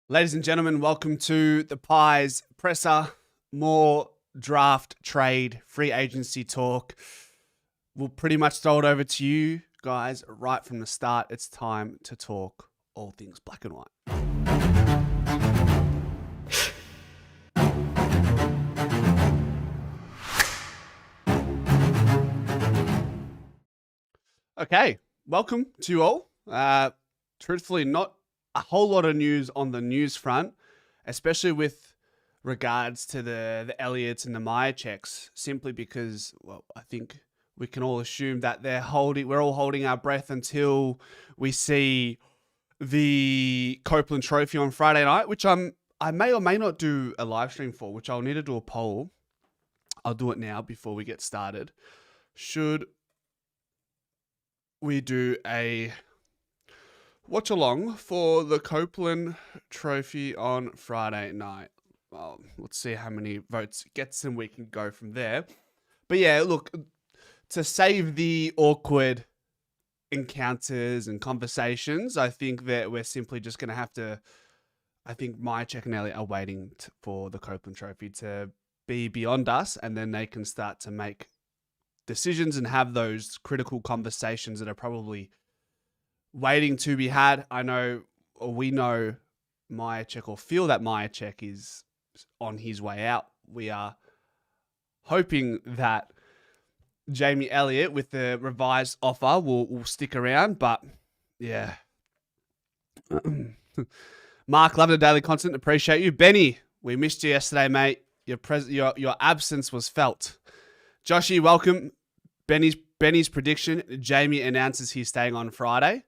Ladies and gentlemen, welcome to the Pies Presser. More draft, trade, free agency talk. We'll pretty much throw it over to you guys right from the start. It's time to talk all things black and white. Okay, welcome to you all. Truthfully, not a whole lot of news on the news front, especially with regards to the Elliots and the Maya checks, simply because, well, I think we can all assume that we're all holding our breath until we see the Copeland Trophy on Friday night, which I may or may not do a live stream for, which I'll need to do a poll. I'll do it now before we get started. Should we do a watch along for the Copeland Trophy on Friday night? Well, let's see how many votes it gets and we can go from there. But yeah, look, to save the awkward encounters and conversations, I think that we're simply just going to have to, I think Mychek and Elliot are waiting for the Copeland Trophy to be beyond us, and then they can start to make decisions and have those critical conversations that are probably waiting to be had. I know, or we know, Mychek, or feel that Mychek is on his way out. We are hoping that Jamie Elliott, with the revised offer, will stick around. But yeah, Mark, love the daily content. Appreciate you, Benny. We missed you yesterday, mate. Your absence was felt. Joshy, welcome. Benny's prediction: Jamie announces he's staying on Friday.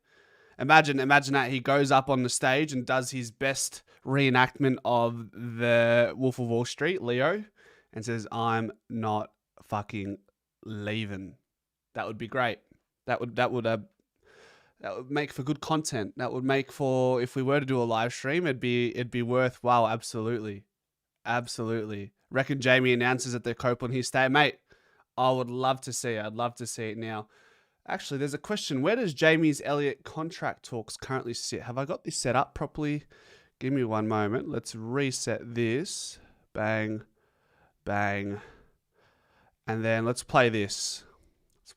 Imagine that he goes up on the stage and does his best reenactment of the Wolf of Wall Street, Leo, and says, "I'm not fucking leaving." That would be great. That would make for good content. That would make for, if we were to do a live stream, it'd be worthwhile. Absolutely. Reckon Jamie announces at the Copeland his stay, mate. I would love to see it. I'd love to see it now. Actually, there's a question. Where does Jamie's Elliott contract talks currently sit? Have I got this set up properly? Give me one moment. Let's reset this. Bang. Bang. And then let's play this.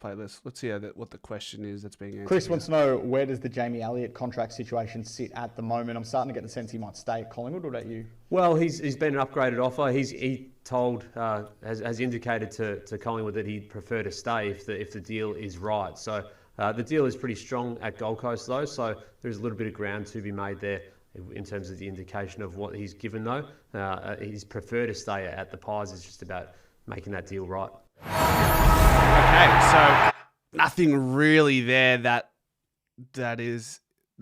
Let's see what the question is that's being answered. Chris wants to know, where does the Jamie Elliott contract situation sit at the moment? I'm starting to get the sense he might stay at Collingwood. What about you? Well, he's been an upgraded offer. He told, has indicated to Collingwood that he'd prefer to stay if the deal is right. So the deal is pretty strong at Gold Coast though. So there's a little bit of ground to be made there in terms of the indication of what he's given though. He's prefer to stay at the Pies. It's just about making that deal right. Okay, so nothing really there that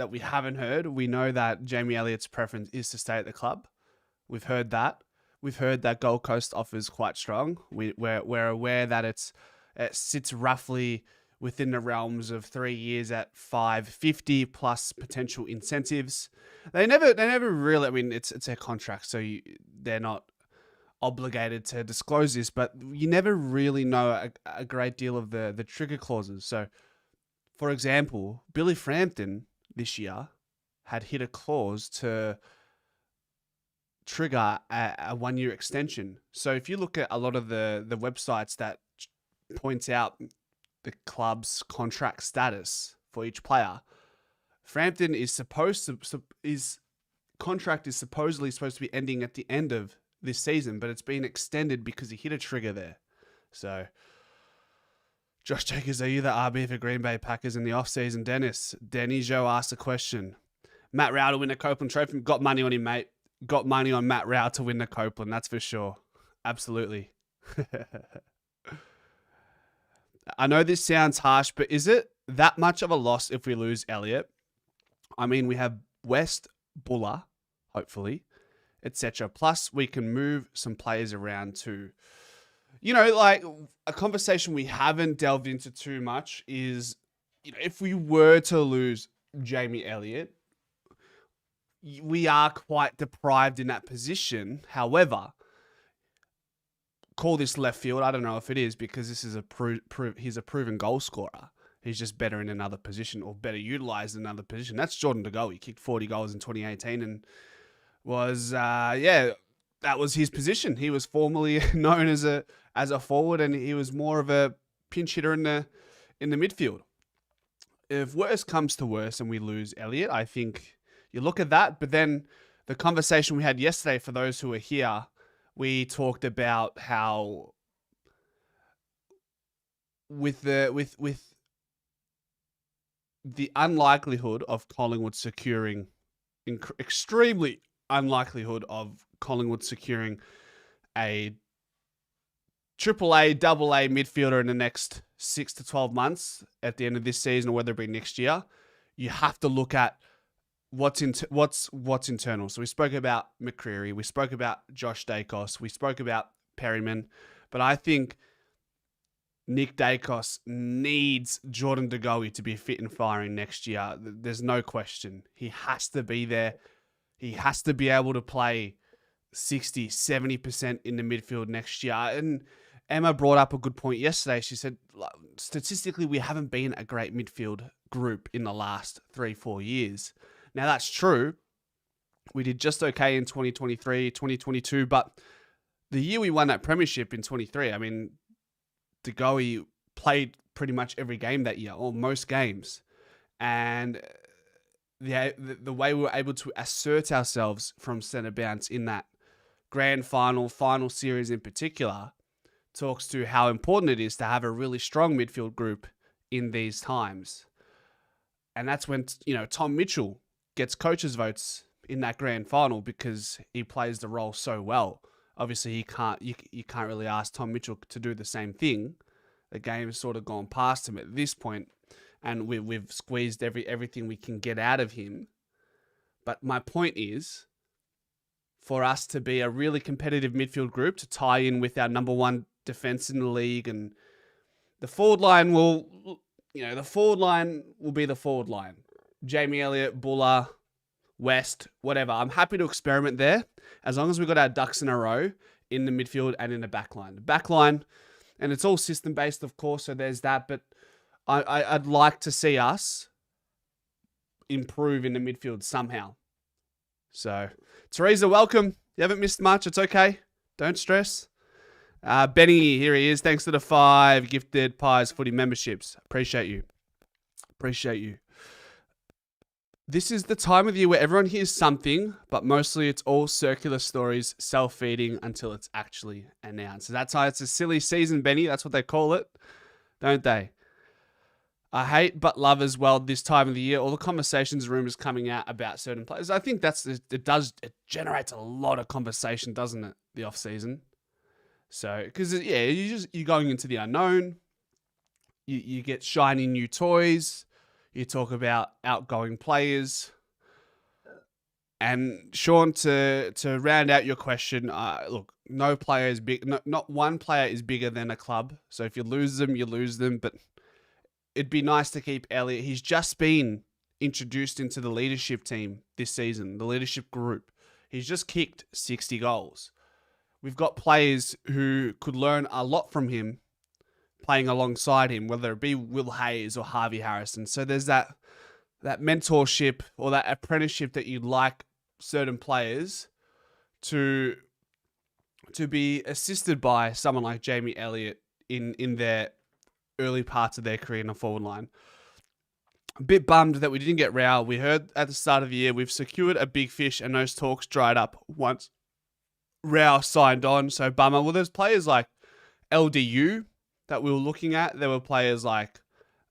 we haven't heard. We know that Jamie Elliott's preference is to stay at the club. We've heard that. We've heard that Gold Coast offers quite strong. We're aware that it sits roughly within the realms of 3 years at $550 plus potential incentives. They never really. I mean, it's their contract, so they're not obligated to disclose this, but you never really know a great deal of the trigger clauses. So, for example, Billy Frampton this year had hit a clause to trigger a 1 year extension. So if you look at a lot of the websites that points out the club's contract status for each player, Frampton his contract is supposedly supposed to be ending at the end of this season, but it's been extended because he hit a trigger there. So, Josh Jacobs, are you the RB for Green Bay Packers in the offseason? Denny Joe asked a question. Matt Rowell to win the Copeland Trophy. Got money on him, mate. Got money on Matt Rowell to win the Copeland, that's for sure. Absolutely. I know this sounds harsh, but is it that much of a loss if we lose Elliott? I mean, we have West, Buller, hopefully, etc. Plus, we can move some players around too. You know, like a conversation we haven't delved into too much is, you know, if we were to lose Jamie Elliott, we are quite deprived in that position. However, call this left field. I don't know if it is, because this is he's a proven goal scorer. He's just better in another position, or better utilized in another position. That's Jordan De Goey. He kicked 40 goals in 2018 and was that was his position. He was formerly known as a forward, and he was more of a pinch hitter in the midfield. If worse comes to worse and we lose Elliott, I think you look at that. But then the conversation we had yesterday, for those who were here, we talked about how with the unlikelihood of Collingwood securing, extremely unlikelihood of Collingwood securing a AAA, AA midfielder in the next 6 to 12 months at the end of this season, or whether it be next year, you have to look at what's internal. So we spoke about McCreary, we spoke about Josh Dacos, we spoke about Perryman, but I think Nick Dacos needs Jordan De Goey to be fit and firing next year. There's no question. He has to be there. He has to be able to play 60, 70% in the midfield next year. And Emma brought up a good point yesterday. She said, statistically, we haven't been a great midfield group in the last 3-4 years. Now, that's true. We did just okay in 2023, 2022, but the year we won that premiership in 23, I mean, De Goey played pretty much every game that year, or most games. And the way we were able to assert ourselves from centre bounce in that grand final series in particular talks to how important it is to have a really strong midfield group in these times. And that's when, Tom Mitchell gets coaches' votes in that grand final because he plays the role so well. Obviously, you can't really ask Tom Mitchell to do the same thing. The game has sort of gone past him at this point, and we've squeezed everything we can get out of him. But my point is, for us to be a really competitive midfield group, to tie in with our number one defense in the league, and the forward line will be the forward line. Jamie Elliott, Buller, West, whatever. I'm happy to experiment there as long as we've got our ducks in a row in the midfield and in the back line. The back line, and it's all system-based, of course, so there's that, but I'd like to see us improve in the midfield somehow. So, Teresa, welcome. You haven't missed much. It's okay. Don't stress. Benny, here he is. Thanks to the 5 gifted Pies footy memberships. Appreciate you. This is the time of the year where everyone hears something, but mostly it's all circular stories, self-feeding until it's actually announced. So that's why it's a silly season, Benny. That's what they call it, don't they? I hate but love as well this time of the year. All the conversations, rumors coming out about certain players. I think it generates a lot of conversation, doesn't it? The off season. So, because you're going into the unknown. You get shiny new toys. You talk about outgoing players. And Sean, to round out your question, look, no player is big. Not one player is bigger than a club. So if you lose them, you lose them. But it'd be nice to keep Elliott. He's just been introduced into the leadership team this season, the leadership group. He's just kicked 60 goals. We've got players who could learn a lot from him playing alongside him, whether it be Will Hayes or Harvey Harrison. So there's that mentorship or that apprenticeship that you'd like certain players to be assisted by someone like Jamie Elliott in their early parts of their career in the forward line. A bit bummed that we didn't get Rao. We heard at the start of the year we've secured a big fish and those talks dried up once Rao signed on. So bummer. Well, there's players like LDU that we were looking at. There were players like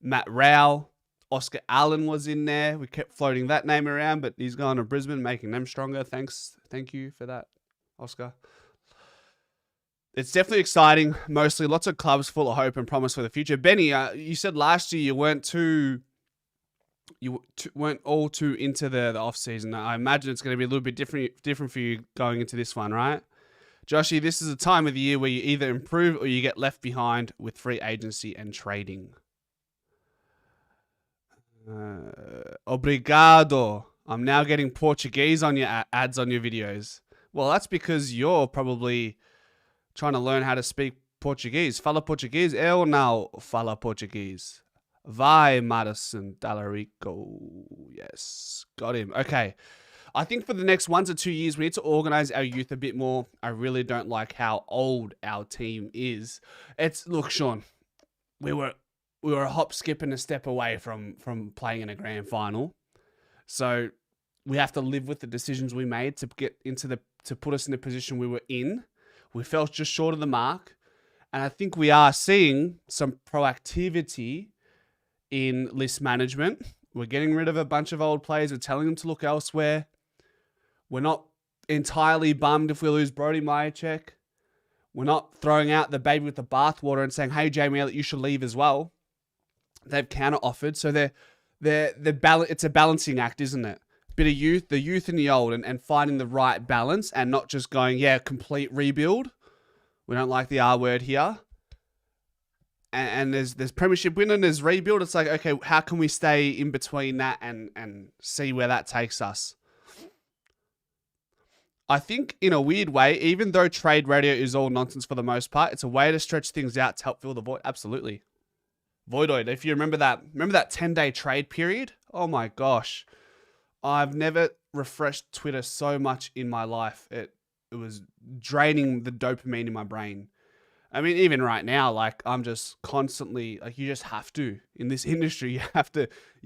Matt Rao. Oscar Allen was in there. We kept floating that name around, but he's gone to Brisbane, making them stronger. Thank you for that, Oscar. It's definitely exciting. Mostly lots of clubs full of hope and promise for the future. Benny, you said last year you weren't all too into the off season. I imagine it's going to be a little bit different for you going into this one, right? Joshy, this is a time of the year where you either improve or you get left behind with free agency and trading. Obrigado. I'm now getting Portuguese on your ads on your videos. Well, that's because you're probably trying to learn how to speak Portuguese. Fala Português? Eu não falo Português. Vai, Madison Dallarico. Yes, got him. Okay. I think for the next 1 to 2 years, we need to organize our youth a bit more. I really don't like how old our team is. Look, Sean, we were a hop, skip, and a step away from playing in a grand final. So we have to live with the decisions we made to put us in the position we were in. We fell just short of the mark. And I think we are seeing some proactivity in list management. We're getting rid of a bunch of old players. We're telling them to look elsewhere. We're not entirely bummed if we lose Brody Myercheck. We're not throwing out the baby with the bathwater and saying, hey, Jamie Elliott, you should leave as well. They've counter-offered. So it's a balancing act, isn't it? Bit of youth, the youth and the old, and finding the right balance and not just going, complete rebuild. We don't like the R word here. And there's premiership win and there's rebuild. It's like, okay, how can we stay in between that and see where that takes us? I think in a weird way, even though trade radio is all nonsense for the most part, it's a way to stretch things out to help fill the void. Absolutely. Voidoid, if you remember that 10-day trade period? Oh my gosh. I've never refreshed Twitter so much in my life. It was draining the dopamine in my brain. I mean, even right now, like I'm just constantly like, you just have to in this industry. You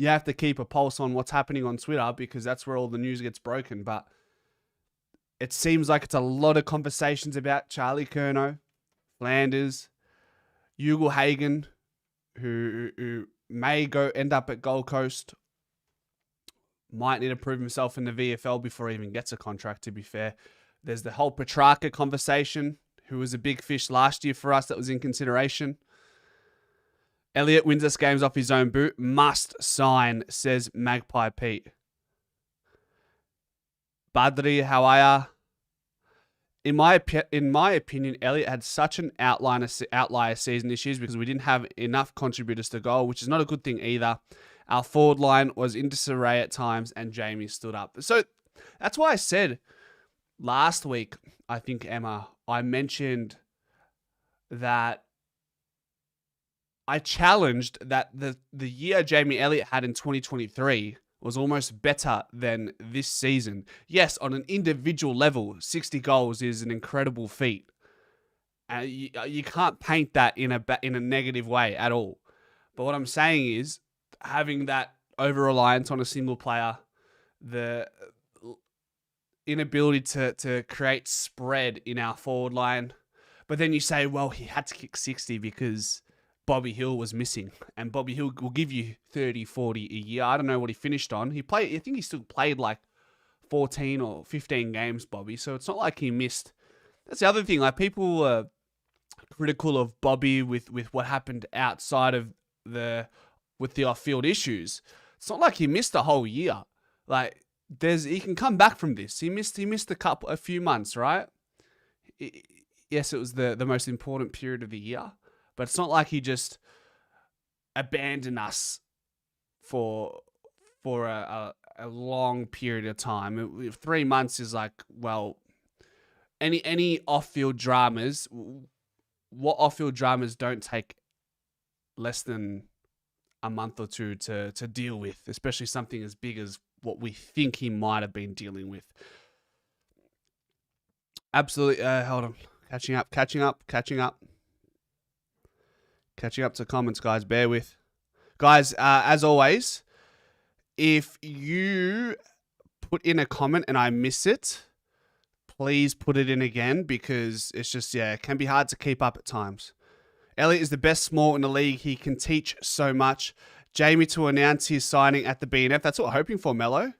have to keep a pulse on what's happening on Twitter because that's where all the news gets broken. But it seems like it's a lot of conversations about Charlie Curnow, Flanders, Ugle-Hagan, who may end up at Gold Coast. Might need to prove himself in the VFL before he even gets a contract, to be fair. There's the whole Petrarca conversation, who was a big fish last year for us that was in consideration. Elliott wins us games off his own boot. Must sign, says Magpie Pete. Badri, how are ya? In my opinion, Elliott had such an outlier season this year because we didn't have enough contributors to goal, which is not a good thing either. Our forward line was in disarray at times, and Jamie stood up. So that's why I said last week, I think, Emma, I mentioned that I challenged that the year Jamie Elliott had in 2023 was almost better than this season. Yes, on an individual level, 60 goals is an incredible feat. And you can't paint that in a negative way at all. But what I'm saying is, having that over-reliance on a single player, the inability to create spread in our forward line. But then you say, well, he had to kick 60 because Bobby Hill was missing. And Bobby Hill will give you 30, 40 a year. I don't know what he finished on. I think he still played like 14 or 15 games, Bobby. So it's not like he missed. That's the other thing. Like, people were critical of Bobby with what happened outside of with the off-field issues. It's not like he missed a whole year. Like, he can come back from this. He missed a few months, right? Yes, it was the most important period of the year, but it's not like he just abandoned us for a long period of time. 3 months is like, well, any off-field dramas. What off-field dramas don't take less than a month or two to deal with, especially something as big as what we think he might have been dealing with. Absolutely. Hold on. Catching up to comments, guys. Bear with. Guys, as always, if you put in a comment and I miss it, please put it in again because it's just, it can be hard to keep up at times. Elliott is the best small in the league. He can teach so much. Jamie to announce his signing at the BNF. That's what we're hoping for, Mello.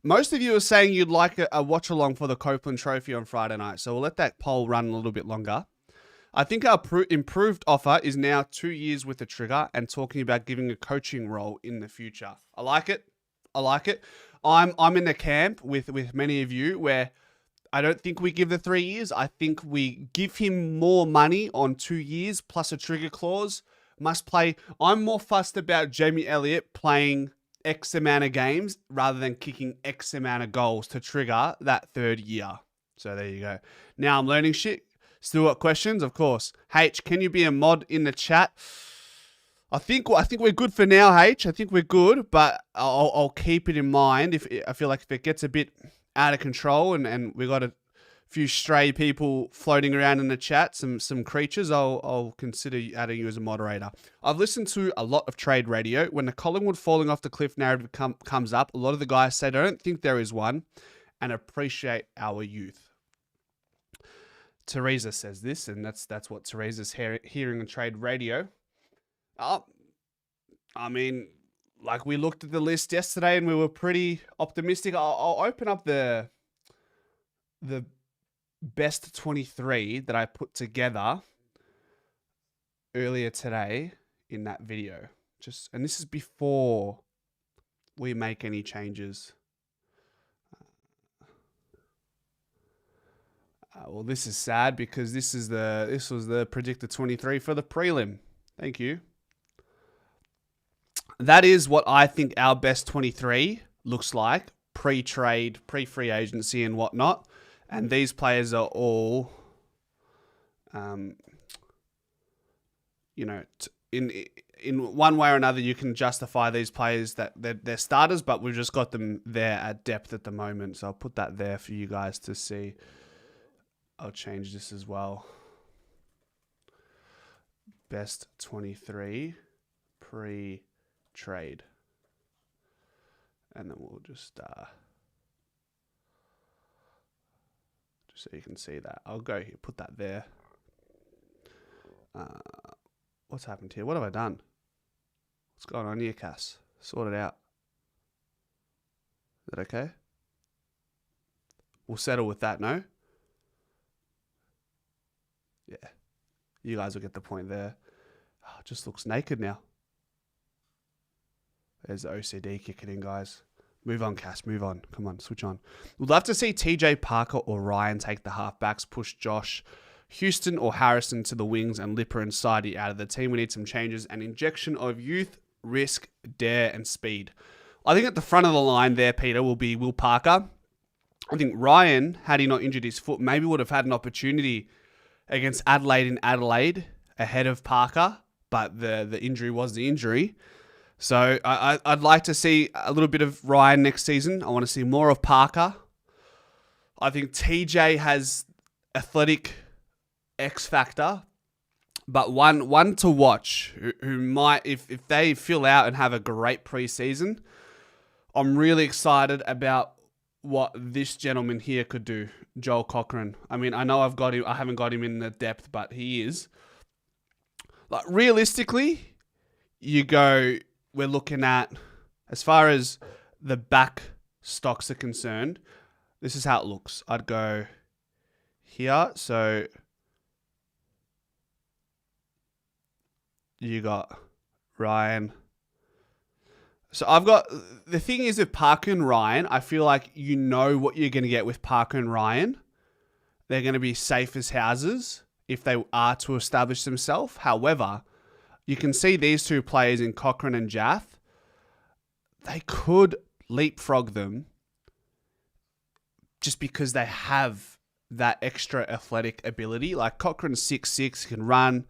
Most of you are saying you'd like a watch-along for the Copeland Trophy on Friday night, so we'll let that poll run a little bit longer. I think our improved offer is now 2 years with the trigger and talking about giving a coaching role in the future. I like it. I'm in the camp with many of you where I don't think we give the 3 years. I think we give him more money on 2 years plus a trigger clause. Must play. I'm more fussed about Jamie Elliott playing X amount of games rather than kicking X amount of goals to trigger that third year. So there you go. Now I'm learning shit. Still got questions, of course. H, can you be a mod in the chat? I think we're good for now, H. I think we're good, but I'll keep it in mind. If I feel like if it gets a bit out of control and we got a few stray people floating around in the chat, some creatures, I'll consider adding you as a moderator. I've listened to a lot of trade radio. When the Collingwood falling off the cliff narrative comes up, a lot of the guys say they don't think there is one and appreciate our youth. Teresa says this, and that's what Teresa's hearing on trade radio. I mean, like we looked at the list yesterday and we were pretty optimistic. I'll open up the best 23 that I put together earlier today in that video. And this is before we make any changes. Well, this is sad because this was the predicted 23 for the prelim. Thank you. That is what I think our best 23 looks like pre-trade, pre-free agency and whatnot. And these players are all, in one way or another, you can justify these players that they're starters, but we've just got them there at depth at the moment. So I'll put that there for you guys to see. I'll change this as well. Best 23 pre-trade. And then we'll just so you can see that. I'll go here, put that there. What's happened here? What have I done? What's going on here, Cass? Sort it out. Is that okay? We'll settle with that, no? Yeah. You guys will get the point there. Oh, it just looks naked now. There's the OCD kicking in, guys. Move on, Cass. Move on. Come on, switch on. We'd love to see TJ Parker or Ryan take the halfbacks, push Josh Houston or Harrison to the wings, and Lipper and Sidey out of the team. We need some changes, an injection of youth, risk, dare, and speed. I think at the front of the line there, Peter, will be Will Parker. I think Ryan, had he not injured his foot, maybe would have had an opportunity against Adelaide in Adelaide ahead of Parker, but the injury was the injury. So I'd like to see a little bit of Ryan next season. I want to see more of Parker. I think TJ has athletic X factor, but one to watch who might, if they fill out and have a great preseason, I'm really excited about what this gentleman here could do, Joel Cochran. I mean, I know I haven't got him in the depth, but he is. Like realistically, we're looking at, as far as the back stocks are concerned, this is how it looks. I'd go here. So you got Ryan. So the thing is with Parker and Ryan, I feel like you know what you're going to get with Parker and Ryan. They're going to be safe as houses if they are to establish themselves. However, you can see these two players in Cochran and Jath. They could leapfrog them just because they have that extra athletic ability. Like Cochran's 6'6", can run,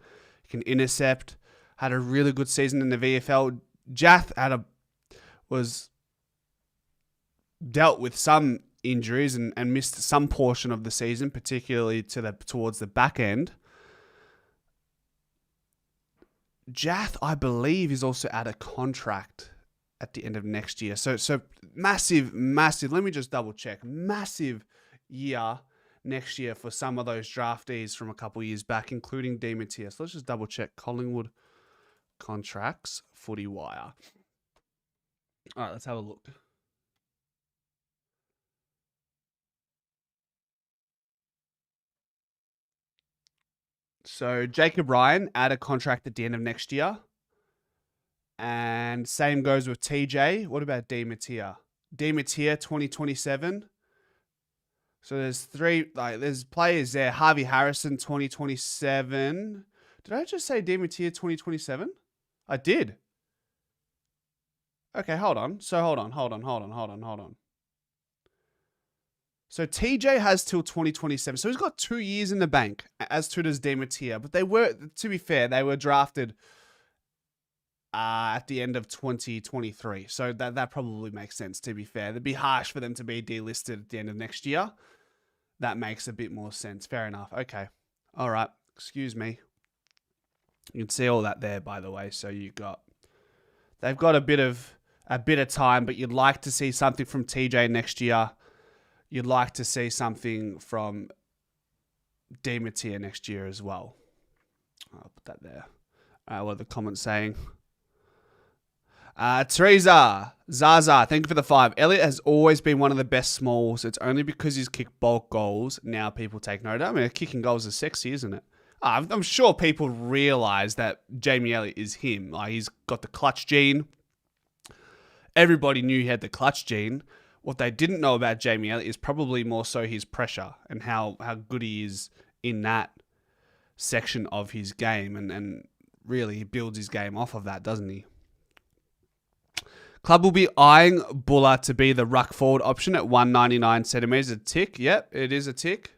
can intercept, had a really good season in the VFL. Jath was dealt with some injuries and missed some portion of the season, particularly towards the back end. Jath, I believe, is also out of contract at the end of next year. So massive, let me just double check. Massive year next year for some of those draftees from a couple of years back, including Di Matteo. So let's just double check Collingwood contracts, Footy Wire. All right, let's have a look. So Jacob Ryan out of contract at the end of next year. And same goes with TJ. What about Di Matteo? Di Matteo 2027. So there's players there. Harvey Harrison 2027. Did I just say Di Matteo 2027? I did. Okay, hold on. So hold on. So TJ has till 2027. So he's got 2 years in the bank, as too does Di Matteo. But they were, to be fair, they were drafted at the end of 2023. So that probably makes sense, to be fair. It'd be harsh for them to be delisted at the end of next year. That makes a bit more sense. Fair enough. Okay. All right. Excuse me. You can see all that there, by the way. So they've got a bit of time, but you'd like to see something from TJ next year. You'd like to see something from Demetia next year as well. I'll put that there. What are the comments saying? Teresa, Zaza, thank you for the 5. Elliot has always been one of the best smalls. It's only because he's kicked bulk goals now people take note. I mean, kicking goals is sexy, isn't it? I'm sure people realize that Jamie Elliott is him. Like, he's got the clutch gene. Everybody knew he had the clutch gene. What they didn't know about Jamie Elliott is probably more so his pressure and how good he is in that section of his game. And really, he builds his game off of that, doesn't he? Club will be eyeing Buller to be the ruck forward option at 199 centimeters. A tick. Yep, it is a tick.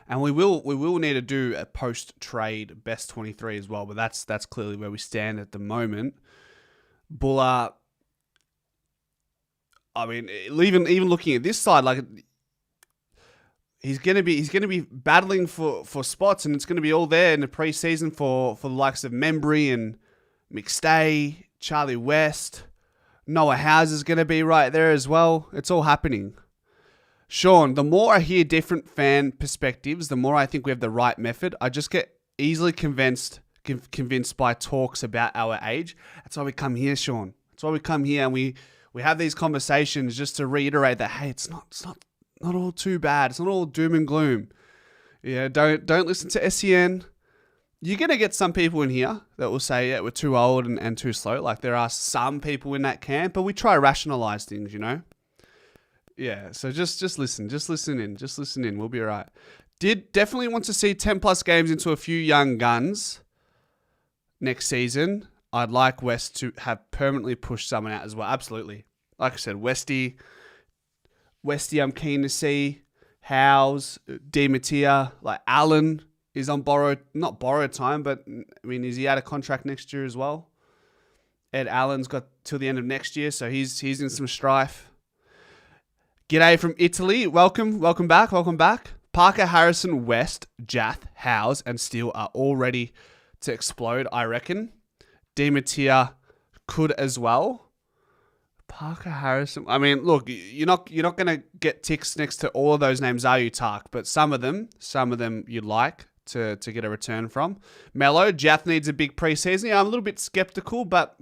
And we will need to do a post-trade best 23 as well, but that's clearly where we stand at the moment. Buller, I mean, even looking at this side, like, he's gonna be battling for spots, and it's gonna be all there in the preseason for the likes of Membry and McStay, Charlie West, Noah House is gonna be right there as well. It's all happening. Sean, the more I hear different fan perspectives, the more I think we have the right method. I just get easily convinced by talks about our age. That's why we come here, Sean. That's why we come here and we have these conversations just to reiterate that, hey, it's not all too bad. It's not all doom and gloom. Yeah, don't listen to SEN. You're going to get some people in here that will say, yeah, we're too old and too slow. Like, there are some people in that camp, but we try to rationalize things, you know? Yeah, so just listen. Just listen in. We'll be all right. Did definitely want to see 10 plus games into a few young guns next season. I'd like West to have permanently pushed someone out as well. Absolutely. Like I said, Westy, I'm keen to see. Howes, Demetia, like Allen is on not borrowed time, but I mean, is he out of contract next year as well? Ed Allen's got till the end of next year, so he's in some strife. G'day from Italy. Welcome back. Parker, Harrison, West, Jath, Howes, and Steele are all ready to explode, I reckon. Demetia could as well. Parker, Harrison. I mean, look, you're not going to get ticks next to all of those names, are you, Tark? But some of them you'd like to get a return from. Mello, Jath needs a big preseason. Yeah, I'm a little bit skeptical, but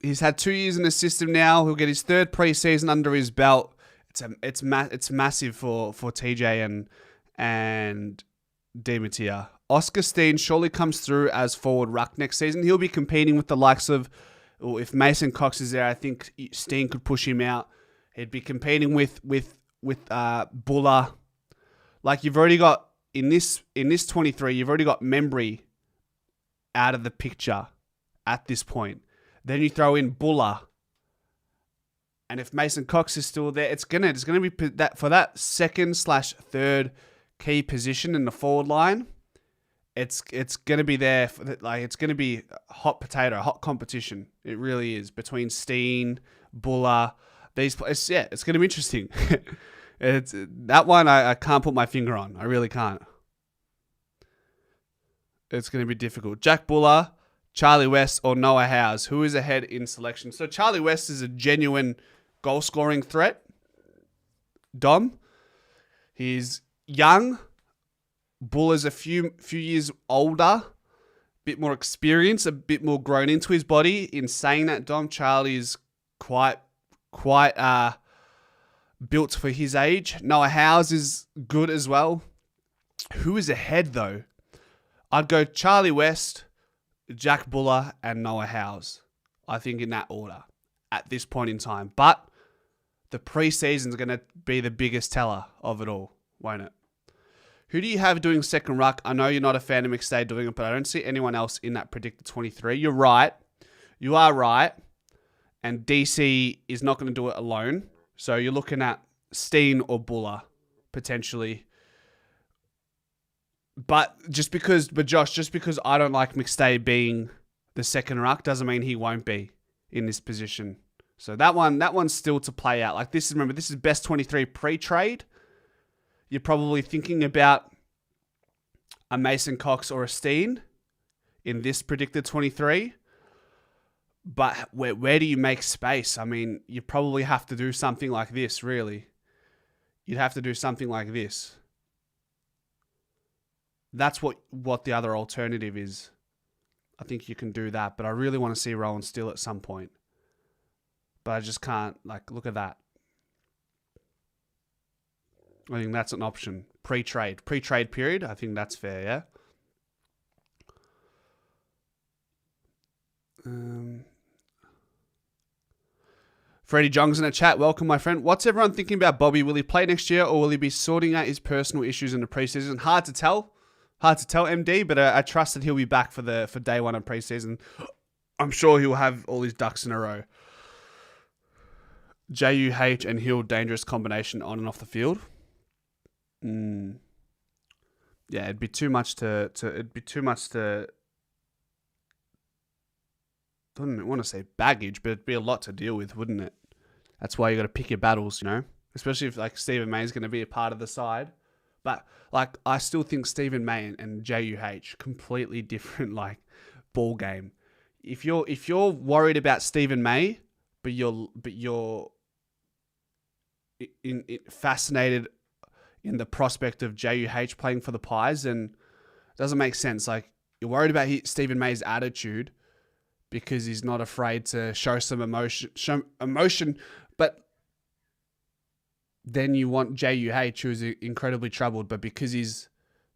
he's had 2 years in the system now. He'll get his third preseason under his belt. It's massive for TJ and Demetia. Oscar Steen surely comes through as forward ruck next season. He'll be competing with the likes of, if Mason Cox is there, I think Steen could push him out. He'd be competing with Buller. Like, you've already got in this 23, you've already got Membry out of the picture at this point. Then you throw in Buller, and if Mason Cox is still there, it's gonna be that for that second/third key position in the forward line. It's gonna be there. It's gonna be hot competition. It really is between Steen, Buller, these players. Yeah, it's gonna be interesting. It's that one I can't put my finger on. I really can't. It's gonna be difficult. Jack Buller, Charlie West, or Noah House? Who is ahead in selection? So Charlie West is a genuine goal-scoring threat. Dom. He's young. Buller's a few years older, a bit more experienced, a bit more grown into his body. In saying that, Dom, Charlie is quite built for his age. Noah House is good as well. Who is ahead, though? I'd go Charlie West, Jack Buller, and Noah House. I think in that order at this point in time. But the preseason is going to be the biggest teller of it all, won't it? Who do you have doing second ruck? I know you're not a fan of McStay doing it, but I don't see anyone else in that predicted 23. You're right. You are right. And DC is not going to do it alone. So you're looking at Steen or Buller, potentially. But Josh, just because I don't like McStay being the second ruck doesn't mean he won't be in this position. So that one's still to play out. Like this is best 23 pre-trade. You're probably thinking about a Mason Cox or a Steen in this predicted 23. But where do you make space? I mean, you probably have to do something like this, really. You'd have to do something like this. That's what the other alternative is. I think you can do that, but I really want to see Rowan Steele at some point. But I just can't, look at that. I think that's an option. Pre-trade period, I think that's fair, yeah? Freddie Jong's in the chat. Welcome, my friend. What's everyone thinking about Bobby? Will he play next year or will he be sorting out his personal issues in the preseason? Hard to tell, MD, but I trust that he'll be back for day one of preseason. I'm sure he'll have all his ducks in a row. JUH and Hill, dangerous combination on and off the field. Yeah, it'd be too much to. I don't want to say baggage, but it'd be a lot to deal with, wouldn't it? That's why you got to pick your battles, especially if Stephen May is going to be a part of the side. But I still think Stephen May and JUH completely different ball game. If you're worried about Stephen May, but you're fascinated in the prospect of JUH playing for the Pies, then it doesn't make sense. You're worried about Stephen May's attitude because he's not afraid to show some emotion, but then you want JUH, who's incredibly troubled, but because he's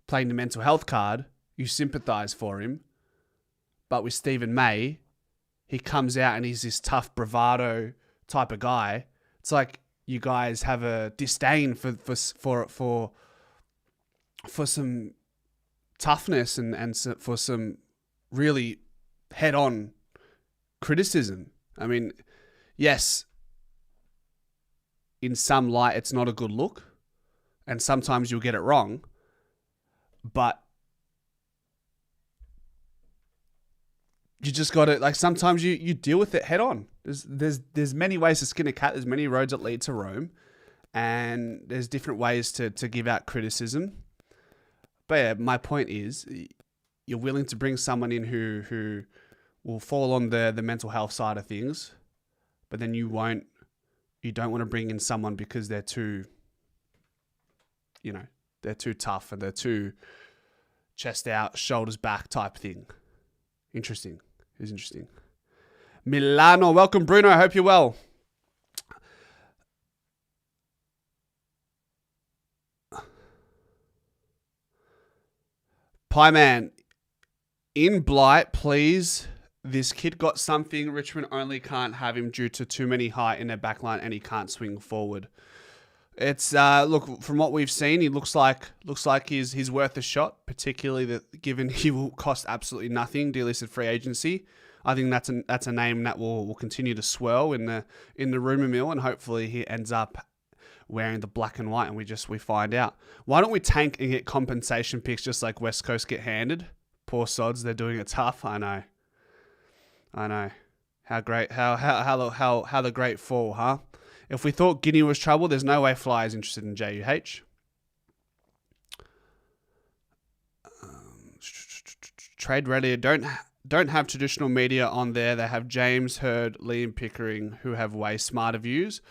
playing the mental health card, you sympathise for him. But with Stephen May, he comes out and he's this tough bravado type of guy. It's like you guys have a disdain for some toughness and for some really head-on criticism. I mean, yes, in some light, it's not a good look, and sometimes you'll get it wrong, but you just got to, sometimes you deal with it head on. There's many ways to skin a cat. There's many roads that lead to Rome, and there's different ways to give out criticism. But yeah, my point is, you're willing to bring someone in who will fall on the mental health side of things, but then you don't want to bring in someone because they're too, they're too tough and they're too chest out, shoulders back type thing. Interesting. It's interesting. Milano, welcome, Bruno. I hope you're well. Pie Man, in Blight, please. This kid got something. Richmond only can't have him due to too many height in their backline, and he can't swing forward. It's look, from what we've seen, he looks like he's worth a shot. Particularly given he will cost absolutely nothing, delisted free agency. I think that's a name that will continue to swirl in the rumor mill, and hopefully he ends up wearing the black and white, and we find out. Why don't we tank and get compensation picks just like West Coast get handed? Poor sods, they're doing it tough. I know. How great, how the great fall, huh? If we thought Guinea was trouble, there's no way Fly is interested in JUH. Trade Radio don't have traditional media on there. They have James Hurd, Liam Pickering, who have way smarter views.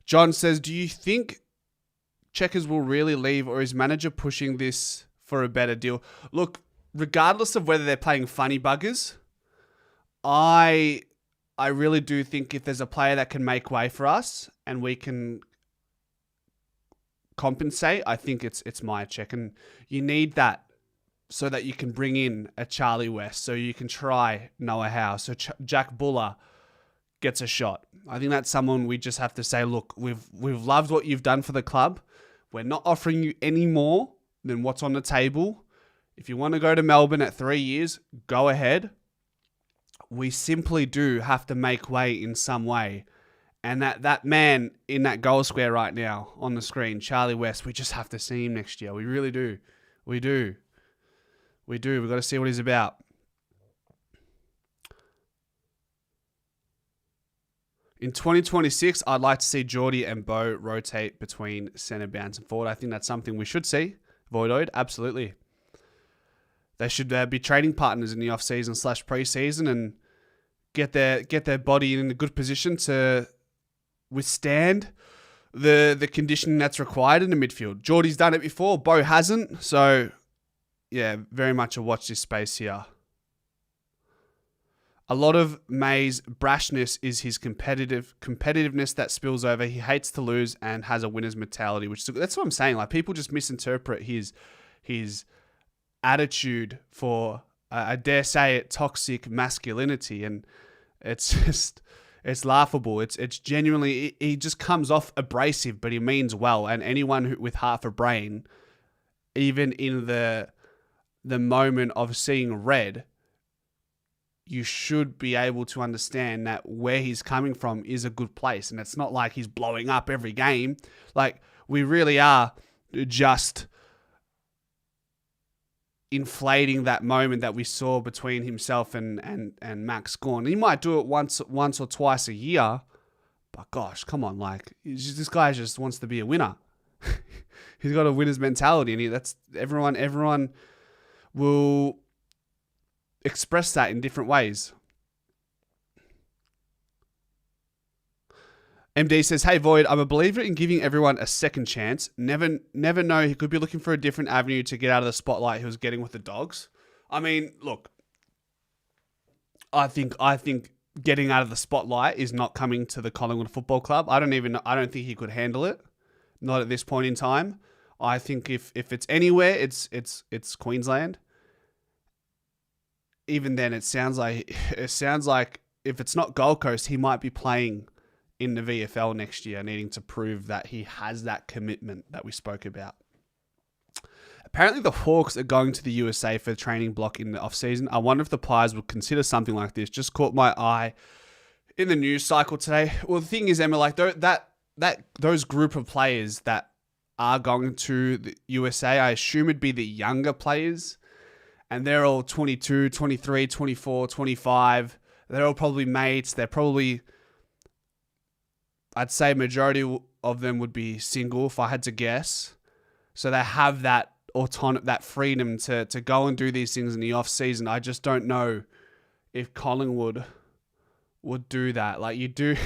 John says, do you think Checkers will really leave, or is manager pushing this for a better deal? Look, regardless of whether they're playing funny buggers, I really do think if there's a player that can make way for us and we can compensate, I think it's Myercheck. And you need that so that you can bring in a Charlie West, so you can try Noah Howe, so Jack Buller gets a shot. I think that's someone we just have to say, look, we've loved what you've done for the club. We're not offering you any more than what's on the table. If you want to go to Melbourne at 3 years, go ahead. We simply do have to make way in some way. And that man in that goal square right now on the screen, Charlie West, we just have to see him next year. We really do. We do. We do. We've got to see what he's about. In 2026, I'd like to see Geordie and Bo rotate between centre bounce and forward. I think that's something we should see. Voidoid, absolutely. They should be training partners in the off-season / pre-season and get their body in a good position to withstand the conditioning that's required in the midfield. Geordie's done it before. Bo hasn't. So, yeah, very much a watch this space here. A lot of May's brashness is his competitiveness that spills over. He hates to lose and has a winner's mentality, that's what I'm saying. Like, people just misinterpret his attitude for, I dare say it, toxic masculinity, and it's laughable. It's genuinely, he just comes off abrasive, but he means well. And anyone with half a brain, even in the moment of seeing red, you should be able to understand that where he's coming from is a good place. And it's not like he's blowing up every game. Like, we really are just inflating that moment that we saw between himself and Max Gawn. He might do it once or twice a year, but gosh, come on. Like, this guy just wants to be a winner. He's got a winner's mentality, and that's everyone will express that in different ways. MD says, hey Void, I'm a believer in giving everyone a second chance. Never know, he could be looking for a different avenue to get out of the spotlight he was getting with the Dogs. I mean, look, I think getting out of the spotlight is not coming to the Collingwood Football Club. I don't think he could handle it. Not at this point in time. I think if it's anywhere, it's Queensland. Even then, it sounds like if it's not Gold Coast, he might be playing in the VFL next year, needing to prove that he has that commitment that we spoke about. Apparently, the Hawks are going to the USA for the training block in the off-season. I wonder if the Pies would consider something like this. Just caught my eye in the news cycle today. Well, the thing is, Emma, like those group of players that are going to the USA, I assume it'd be the younger players. And they're all 22, 23, 24, 25. They're all probably mates. They're probably, I'd say majority of them would be single if I had to guess. So they have that autonomy, that freedom to go and do these things in the off season. I just don't know if Collingwood would do that. Like, you do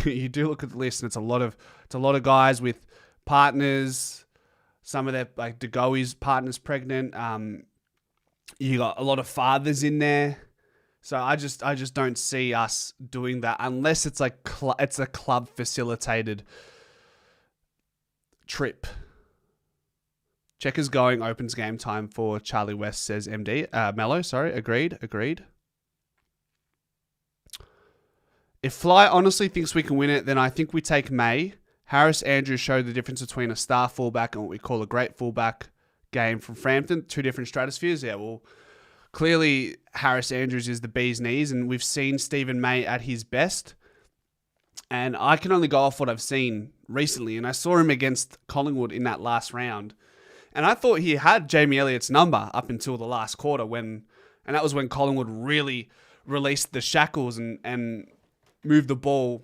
look at the list, and it's a lot of guys with partners. Some of their, like, DeGoey's partner's pregnant. You got a lot of fathers in there. So I just don't see us doing that unless it's like it's a club facilitated trip. Checkers going, opens game time for Charlie West, says MD. Mello, sorry. Agreed. If Fly honestly thinks we can win it, then I think we take May. Harris Andrews showed the difference between a star fullback and what we call a great fullback game from Frampton. Two different stratospheres. Yeah, well, clearly Harris Andrews is the bee's knees, and we've seen Stephen May at his best. And I can only go off what I've seen recently, and I saw him against Collingwood in that last round. And I thought he had Jamie Elliott's number up until the last quarter, and that was when Collingwood really released the shackles and moved the ball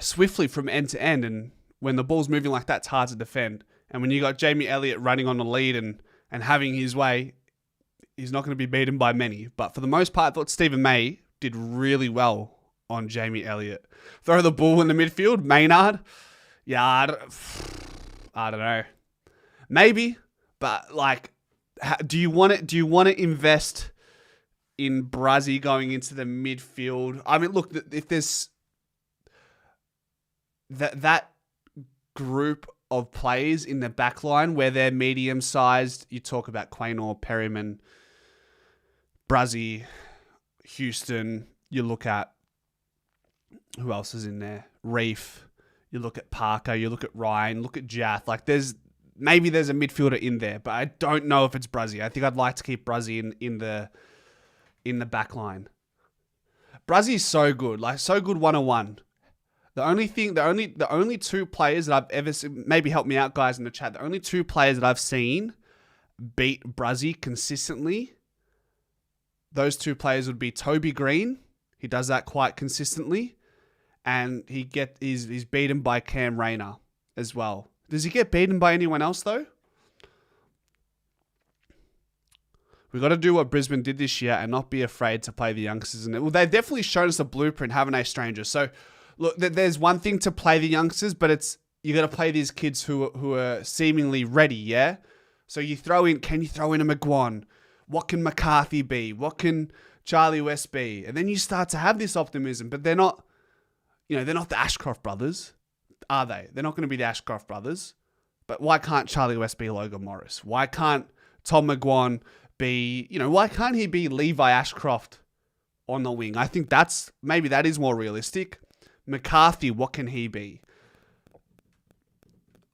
swiftly from end to end. And when the ball's moving like that, it's hard to defend. And when you got Jamie Elliott running on the lead and having his way, he's not going to be beaten by many. But for the most part, I thought Stephen May did really well on Jamie Elliott. Throw the ball in the midfield, Maynard. Yeah, I don't know. Maybe, but like, do you want to invest in Brazzy going into the midfield? I mean, look, if there's that group of players in the back line where they're medium-sized, you talk about Quaynor, Perryman, Brazzy, Houston, you look at, who else is in there? Reef, you look at Parker, you look at Ryan, look at Jath. Like, maybe there's a midfielder in there, but I don't know if it's Brazzy. I think I'd like to keep Brazzy in the back line. Brazzy's so good, like so good 1-on-1. The only two players that I've ever seen, maybe help me out guys in the chat, the only two players that I've seen beat Brazzy consistently those two players would be Toby Green. He does that quite consistently. And he's beaten by Cam Rayner as well. Does he get beaten by anyone else, though? We've got to do what Brisbane did this year and not be afraid to play the youngsters. Well, they've definitely shown us a blueprint, haven't they, strangers? So, look, there's one thing to play the youngsters, but you got to play these kids who are seemingly ready, yeah? So can you throw in a McGuan? What can McCarthy be? What can Charlie West be? And then you start to have this optimism, but they're not the Ashcroft brothers, are they? They're not going to be the Ashcroft brothers. But why can't Charlie West be Logan Morris? Why can't Tom McGuan be, why can't he be Levi Ashcroft on the wing? I think maybe that is more realistic. McCarthy, what can he be?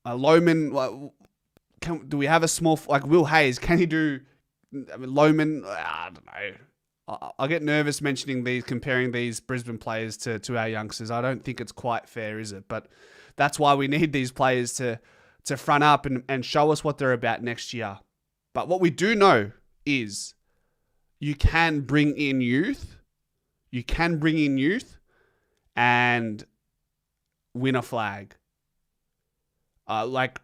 Lohman, do we have a small, like Will Hayes, can he do, Lohman, I don't know. I'll get nervous comparing these Brisbane players to our youngsters. I don't think it's quite fair, is it? But that's why we need these players to front up and show us what they're about next year. But what we do know is you can bring in youth. You can bring in youth and win a flag. Like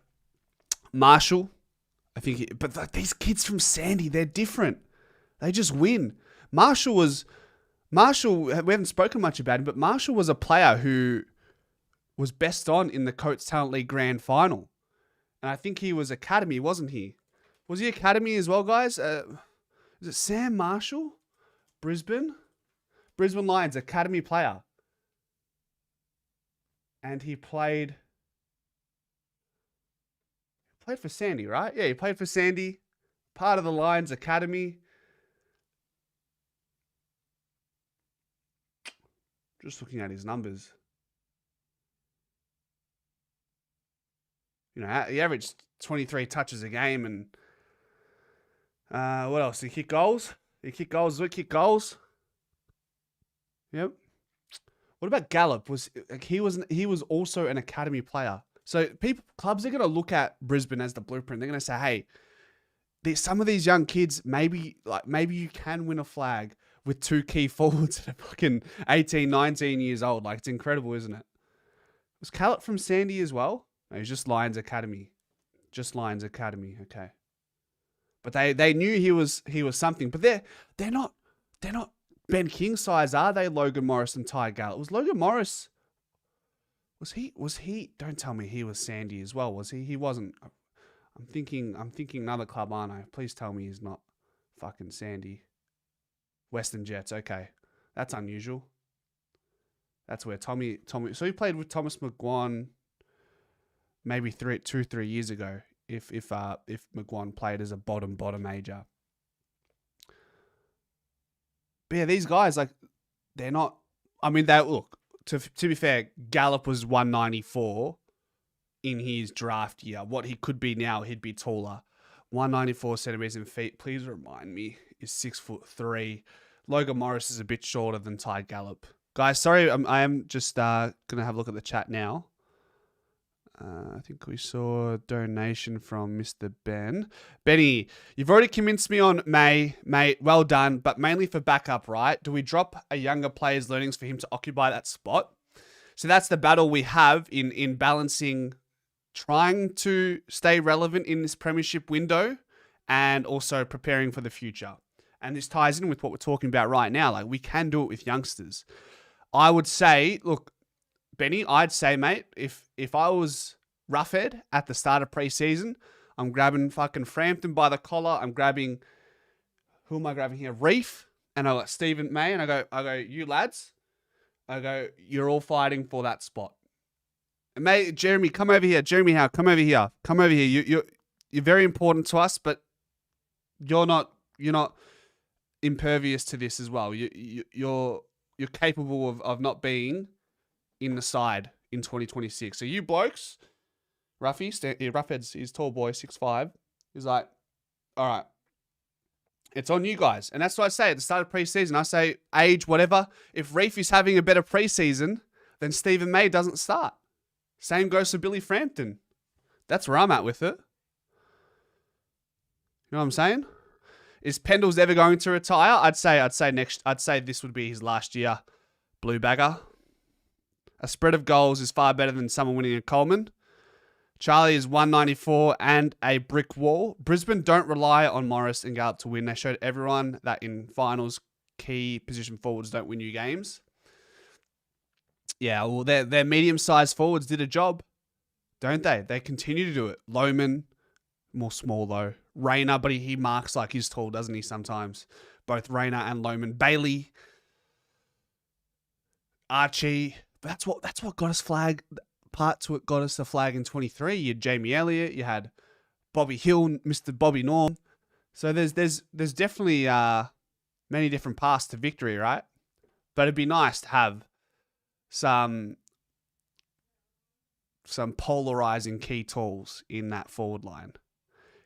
Marshall, I think, but these kids from Sandy, they're different. They just win. Marshall, we haven't spoken much about him, but Marshall was a player who was best on in the Coates Talent League Grand Final. And I think he was Academy, wasn't he? Was he Academy as well, guys? Is it Sam Marshall? Brisbane Lions, Academy player. And he played for Sandy, right? Yeah, he played for Sandy. Part of the Lions Academy. Just looking at his numbers. He averaged 23 touches a game and what else? Did he kick goals? Yep. What about Gallup? He was also an Academy player. So clubs are going to look at Brisbane as the blueprint. They're going to say, hey, some of these young kids, maybe you can win a flag with two key forwards that are fucking 18, 19 years old. Like, it's incredible, isn't it? Was Callett from Sandy as well? No, he's just Lions Academy. Okay. But they knew he was something. But they're not Ben King size, are they? Logan Morris and Ty Gallup. Was Logan Morris? Was he? Don't tell me he was Sandy as well. Was he? He wasn't. I'm thinking another club, aren't I? Please tell me he's not fucking Sandy. Western Jets. Okay, that's unusual. That's where Tommy. So he played with Thomas McGuan maybe 3 years ago. If McGuan played as a bottom major. But yeah, these guys, like, they're not. I mean, look. To be fair, Gallup was 194 in his draft year. What he could be now, he'd be taller. 194 centimeters in feet. Please remind me, is 6'3". Logan Morris is a bit shorter than Ty Gallup. Guys, sorry, I am just gonna have a look at the chat now. I think we saw a donation from Mr. Ben. Benny, you've already convinced me on May, mate. Well done, but mainly for backup, right? Do we drop a younger player's learnings for him to occupy that spot? So that's the battle we have in balancing trying to stay relevant in this premiership window and also preparing for the future. And this ties in with what we're talking about right now. Like, we can do it with youngsters. I would say, look, Benny, I'd say, mate, if I was Roughhead at the start of preseason, I'm grabbing fucking Frampton by the collar. I'm grabbing, who am I grabbing here? Reef. And I got Stephen May. And I go, you lads, you're all fighting for that spot. And mate, Jeremy, come over here. Jeremy Howe, come over here. You're very important to us, but you're not impervious to this as well. You're capable of not being in the side in 2026. So you blokes, Roughhead's his tall boy, 6'5". He's like, all right, it's on you guys. And that's what I say at the start of preseason. I say, age, whatever. If Reef is having a better preseason, then Stephen May doesn't start. Same goes for Billy Frampton. That's where I'm at with it. You know what I'm saying? Is Pendles ever going to retire? I'd say this would be his last year. Blue bagger. A spread of goals is far better than someone winning a Coleman. Charlie is 194 and a brick wall. Brisbane don't rely on Morris and Gallup to win. They showed everyone that in finals, key position forwards don't win you games. Yeah, well, their medium-sized forwards did a job, don't they? They continue to do it. Lohman, more small though. Rayner, but he marks like he's tall, doesn't he, sometimes? Both Rayner and Lohman. Bailey, Archie. That's what got us flag. Parts what got us the flag in 23. You had Jamie Elliott. You had Bobby Hill, Mr. Bobby Norm. So there's definitely many different paths to victory, right? But it'd be nice to have some polarizing key tools in that forward line.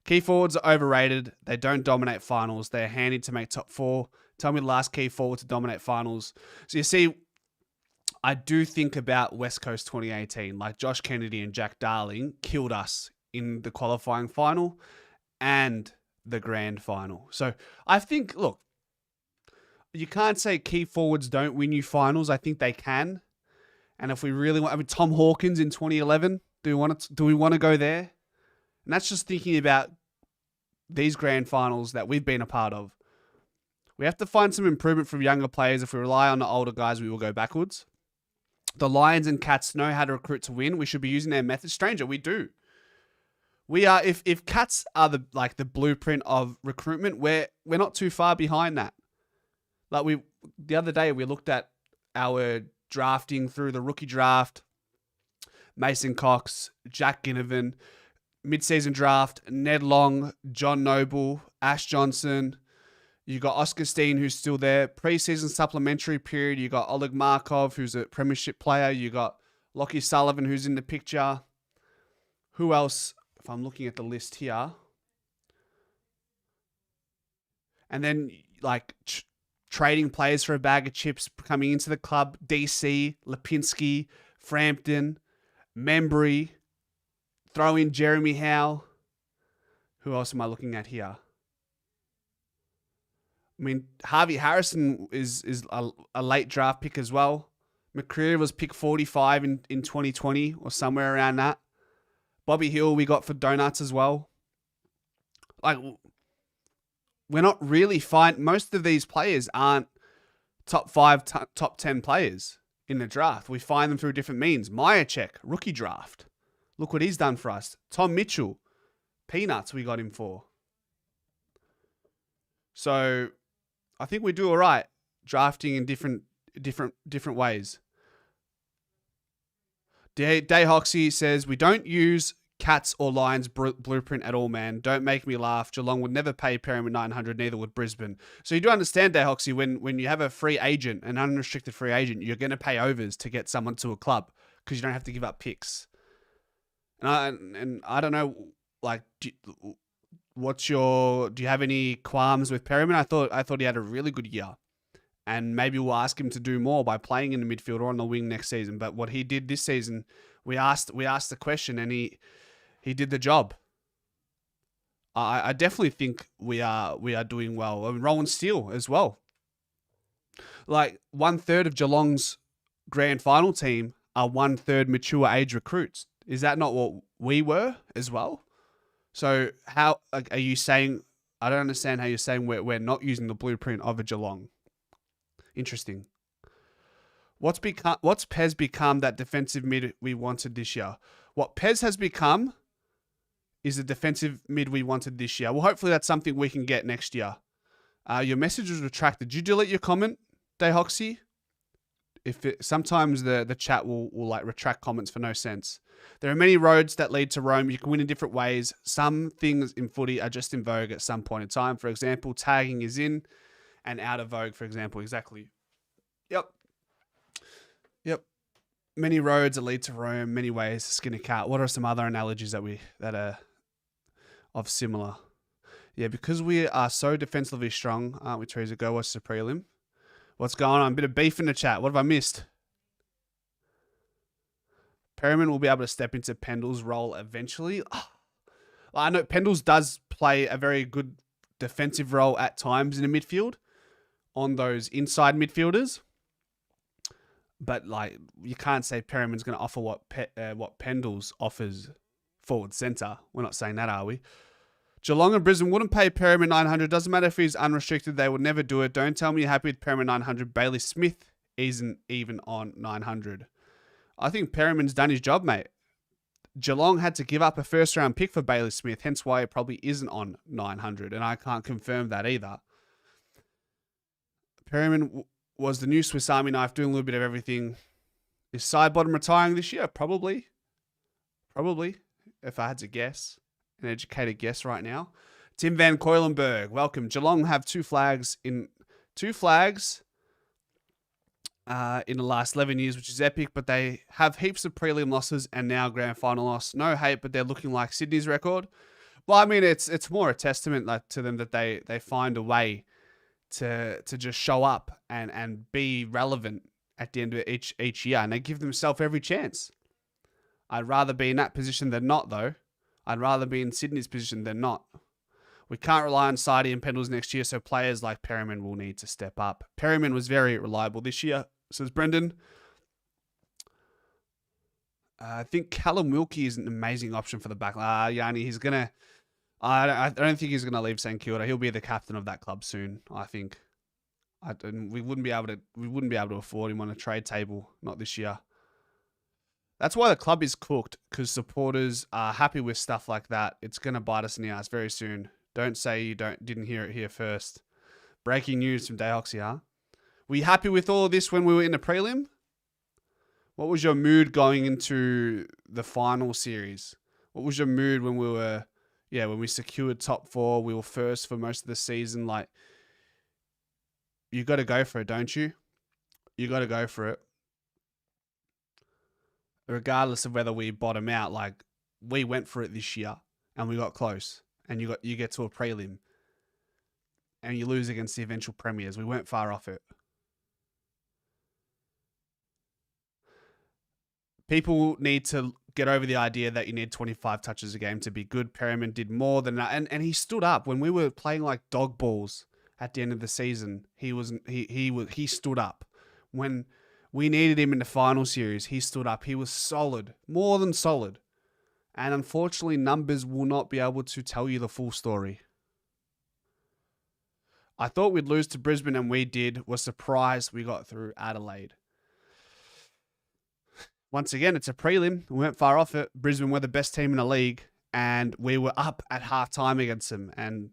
Key forwards are overrated. They don't dominate finals. They're handy to make top 4. Tell me the last key forward to dominate finals. So you see, I do think about West Coast 2018, like Josh Kennedy and Jack Darling killed us in the qualifying final and the grand final. So I think, look, you can't say key forwards don't win you finals. I think they can. And if we really want, Tom Hawkins in 2011, do we want to go there? And that's just thinking about these grand finals that we've been a part of. We have to find some improvement from younger players. If we rely on the older guys, we will go backwards. The Lions and Cats know how to recruit to win. We should be using their methods. Stranger, we do. We are. If Cats are the blueprint of recruitment, we're not too far behind that. Like the other day, we looked at our drafting through the rookie draft. Mason Cox, Jack Ginnivan. Mid-season draft, Ned Long, John Noble, Ash Johnson. You got Oscar Steen, who's still there. Pre-season supplementary period, you got Oleg Markov, who's a premiership player. You got Lockie Sullivan, who's in the picture. Who else, if I'm looking at the list here? And then, trading players for a bag of chips coming into the club. DC, Lipinski, Frampton, Membry. Throw in Jeremy Howe. Who else am I looking at here? I mean, Harvey Harrison is a late draft pick as well. McCreary was pick 45 in 2020 or somewhere around that. Bobby Hill we got for donuts as well. We're not really most of these players aren't top 5, top 10 players in the draft. We find them through different means. Myercheck, rookie draft. Look what he's done for us. Tom Mitchell, peanuts we got him for. So I think we do all right drafting in different ways. Day Hoxie says, we don't use Cats or Lions blueprint at all, man. Don't make me laugh. Geelong would never pay Perham 900, neither would Brisbane. So you do understand, Day Hoxie, when you have a free agent, an unrestricted free agent, you're going to pay overs to get someone to a club because you don't have to give up picks. And I don't know, do you have any qualms with Perryman? I thought he had a really good year, and maybe we'll ask him to do more by playing in the midfield or on the wing next season. But what he did this season, we asked the question, and he did the job. I definitely think we are doing well. And Rowan Steele as well. 1/3 of Geelong's grand final team are 1/3 mature age recruits. Is that not what we were as well? So how are you saying? I don't understand how you're saying we're not using the blueprint of a Geelong. Interesting. What's Pez become that defensive mid we wanted this year? What Pez has become is the defensive mid we wanted this year. Well, hopefully that's something we can get next year. Your message was retracted. Did you delete your comment, Day Hoxie? Sometimes the chat will retract comments for no sense. There are many roads that lead to Rome. You can win in different ways. Some things in footy are just in vogue at some point in time. For example, tagging is in and out of vogue, for example. Exactly. Yep. Many roads that lead to Rome, many ways to skin a cat. What are some other analogies that are of similar? Yeah, because we are so defensively strong, aren't we, Teresa? Go watch the prelim. What's going on? A bit of beef in the chat. What have I missed? Perriman will be able to step into Pendle's role eventually. I know Pendle's does play a very good defensive role at times in the midfield on those inside midfielders. But like, you can't say Perriman's going to offer what Pendles offers forward centre. We're not saying that, are we? Geelong and Brisbane wouldn't pay Perriman 900. Doesn't matter if he's unrestricted. They would never do it. Don't tell me you're happy with Perriman 900. Bailey Smith isn't even on 900. I think Perriman's done his job, mate. Geelong had to give up a first-round pick for Bailey Smith, hence why it probably isn't on 900, and I can't confirm that either. Perriman was the new Swiss Army knife, doing a little bit of everything. Is Sidebottom retiring this year? Probably. Probably, if I had to guess. An educated guess right now. Tim Van Coilenberg, welcome. Geelong have two flags in the last 11 years, which is epic, but they have heaps of prelim losses and now grand final loss. No hate, but they're looking like Sydney's record. Well, I mean, it's more a testament to them that they find a way to just show up and be relevant at the end of each year, and they give themselves every chance. I'd rather be in that position than not, though. I'd rather be in Sydney's position than not. We can't rely on Sidey and Pendles next year, so players like Perriman will need to step up. Perriman was very reliable this year, says Brendan. I think Callum Wilkie is an amazing option for the back. Yanni, he's going to... I don't think he's going to leave St Kilda. He'll be the captain of that club soon, I think. We wouldn't be able to afford him on a trade table, not this year. That's why the club is cooked, because supporters are happy with stuff like that. It's going to bite us in the ass very soon. Don't say you didn't hear it here first. Breaking news from Dayhoxy, huh? Were you happy with all of this when we were in the prelim? What was your mood going into the final series? What was your mood when when we secured top 4, we were first for most of the season? Like, you got to go for it, don't you? You got to go for it. Regardless of whether we bottom out, like, we went for it this year and we got close, and you get to a prelim and you lose against the eventual premiers. We weren't far off it. People need to get over the idea that you need 25 touches a game to be good. Perriman did more than that, and he stood up when we were playing like dog balls at the end of the season. He stood up when we needed him in the final series. He stood up. He was solid, more than solid. And unfortunately, numbers will not be able to tell you the full story. I thought we'd lose to Brisbane, and we did. Was surprised we got through Adelaide. Once again, it's a prelim. We weren't far off it. Brisbane were the best team in the league, and we were up at halftime against them. And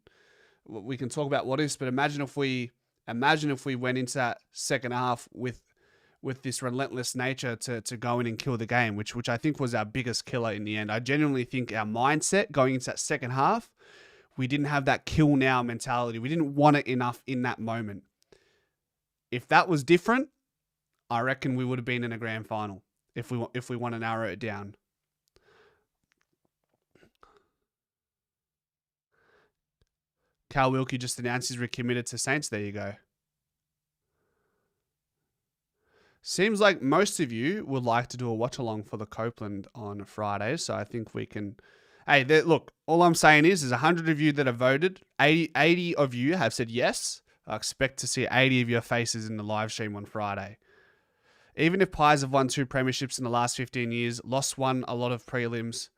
we can talk about what ifs, but imagine if we went into that second half with this relentless nature to go in and kill the game, which I think was our biggest killer in the end. I genuinely think our mindset going into that second half, we didn't have that kill now mentality. We didn't want it enough in that moment. If that was different, I reckon we would have been in a grand final if we want to narrow it down. Cal Wilkie just announced he's recommitted to Saints. There you go. Seems like most of you would like to do a watch-along for the Copeland on Friday, so I think we can... Hey, look, all I'm saying is there's 100 of you that have voted. 80 of you have said yes. I expect to see 80 of your faces in the live stream on Friday. Even if Pies have won 2 premierships in the last 15 years, lost one, a lot of prelims,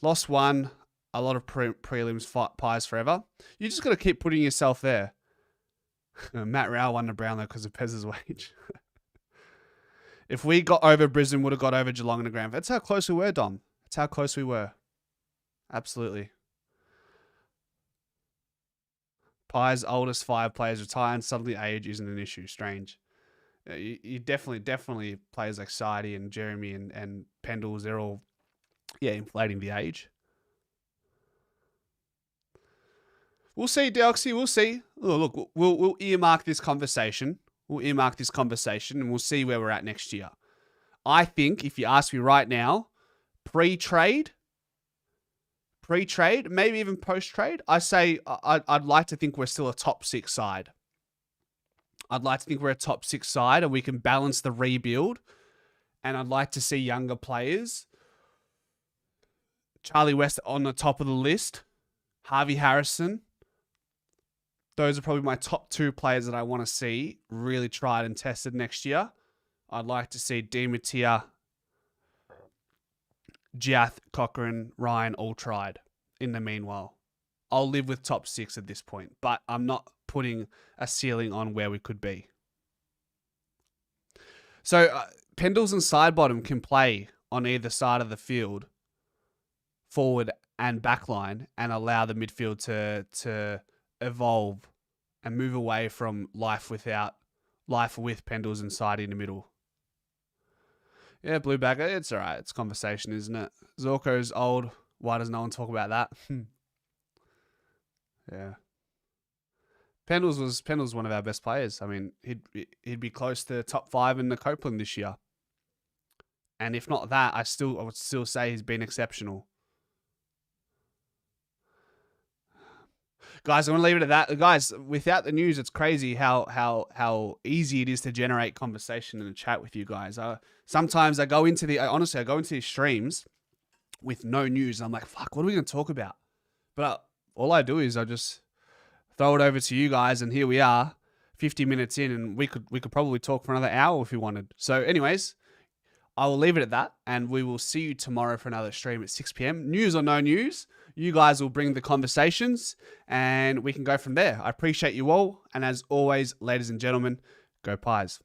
prelims, Pies forever, you just got to keep putting yourself there. Matt Rao won the Brownlow because of Pez's wage. If we got over Brisbane, would have got over Geelong in the grand final. That's how close we were, Dom. That's how close we were. Absolutely. Pies' oldest 5 players retire, and suddenly age isn't an issue. Strange. You definitely players like Sidey and Jeremy and Pendles, they're all, inflating the age. We'll see, Deoxy, we'll see. Oh, look, we'll earmark this conversation. And we'll see where we're at next year. I think, if you ask me right now, pre-trade, maybe even post-trade, I say I'd like to think we're still a top 6 side. I'd like to think we're a top 6 side and we can balance the rebuild. And I'd like to see younger players. Charlie West on the top of the list. Harvey Harrison. those are probably my top 2 players that I want to see really tried and tested next year. I'd like to see Dimatia, Giath, Cochrane, Ryan all tried in the meanwhile. I'll live with top 6 at this point, but I'm not putting a ceiling on where we could be. So Pendles and Sidebottom can play on either side of the field, forward and backline, and allow the midfield to evolve and move away from life with Pendles and Side in the middle. Yeah, Blue Bagger, it's all right. It's conversation, isn't it? Zorko's old. Why does no one talk about that? Yeah. Pendles was one of our best players. I mean, he'd be close to top 5 in the Copeland this year. And if not that, I would still say he's been exceptional. Guys, I want to leave it at that. Guys, without the news, it's crazy how easy it is to generate conversation in the chat with you guys. Sometimes I go into these streams with no news. And I'm like, fuck, what are we going to talk about? But all I do is I just throw it over to you guys, and here we are, 50 minutes in, and we could probably talk for another hour if we wanted. So anyways, I will leave it at that, and we will see you tomorrow for another stream at 6 p.m. News or no news, you guys will bring the conversations, and we can go from there. I appreciate you all, and as always, ladies and gentlemen, go Pies.